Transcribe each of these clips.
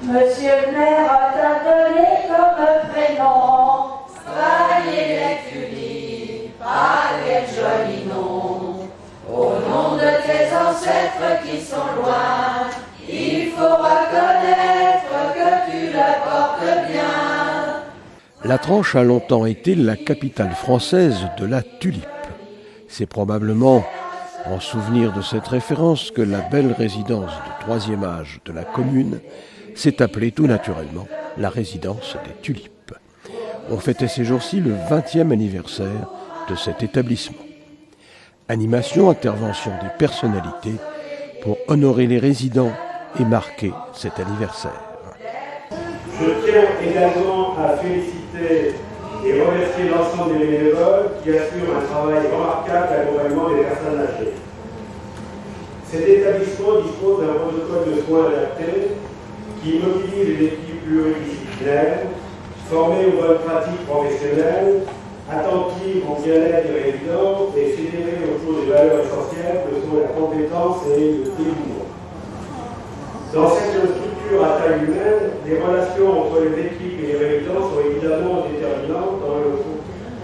Monsieur le maire a donné comme prénom Soyez les tulipes, ah quel joli nom. Au nom de tes ancêtres qui sont loin, il faut reconnaître que tu le portes bien. La Tranche a longtemps été la capitale française de la tulipe. C'est probablement en souvenir de cette référence que la belle résidence de troisième âge de la commune s'est appelée tout naturellement la résidence des tulipes. On fêtait ces jours-ci le 20e anniversaire de cet établissement. Animation, intervention des personnalités pour honorer les résidents et marquer cet anniversaire. Je tiens également à féliciter et remercier l'ensemble des bénévoles qui assurent un travail remarquable d'accompagnement des personnes âgées. Cet établissement dispose d'un protocole de soins adapté qui mobilise les équipes pluridisciplinaires, formées aux bonnes pratiques professionnelles, attentives au bien-être des résidents et fédérées autour des valeurs essentielles que sont la compétence et le dévouement. Dans cette structure à taille humaine, les relations entre les équipes et les résidents sont évidemment déterminantes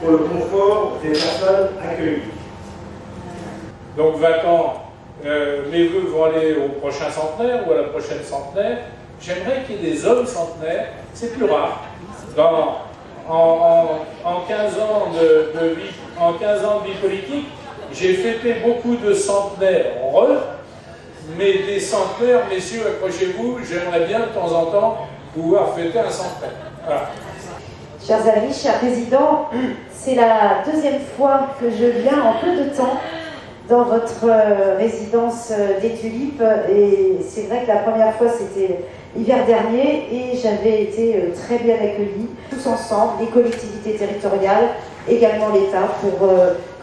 pour le confort des personnes accueillies. Donc 20 ans, mes vœux vont aller au prochain centenaire ou à la prochaine centenaire. J'aimerais qu'il y ait des hommes centenaires, c'est plus rare. En 15 ans de vie politique, j'ai fêté beaucoup de centenaires heureux, mais des centenaires, messieurs, accrochez-vous, j'aimerais bien de temps en temps pouvoir fêter un centenaire. Voilà. Chers amis, chers résidents, c'est la deuxième fois que je viens en peu de temps dans votre résidence des Tulipes, et c'est vrai que la première fois c'était l'hiver dernier et j'avais été très bien accueillie, tous ensemble, les collectivités territoriales, également l'État, pour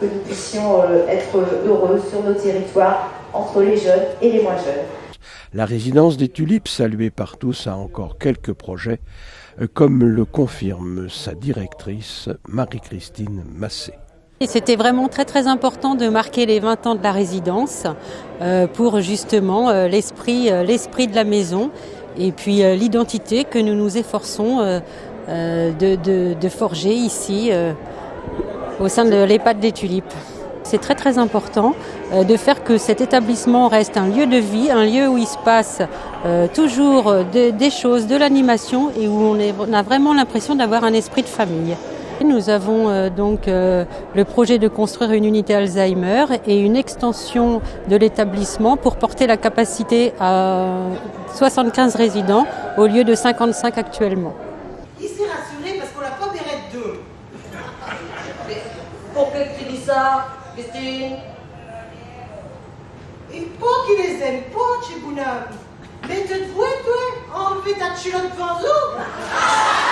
que nous puissions être heureux sur nos territoires, entre les jeunes et les moins jeunes. La résidence des Tulipes, saluée par tous, a encore quelques projets, comme le confirme sa directrice, Marie-Christine Massé. C'était vraiment très très important de marquer les 20 ans de la résidence pour justement l'esprit de la maison et puis l'identité que nous nous efforçons de forger ici au sein de l'EHPAD des Tulipes. C'est très très important de faire que cet établissement reste un lieu de vie, un lieu où il se passe toujours des choses, de l'animation et où on a vraiment l'impression d'avoir un esprit de famille. Nous avons donc le projet de construire une unité Alzheimer et une extension de l'établissement pour porter la capacité à 75 résidents au lieu de 55 actuellement. Il s'est rassuré parce qu'on l'a pas viré de deux. Pourquoi tu dis ça, Christine? Il faut qu'il les aime pas, Tchibounam. Mais tu te vois, toi, enlever ta culotte devant nous?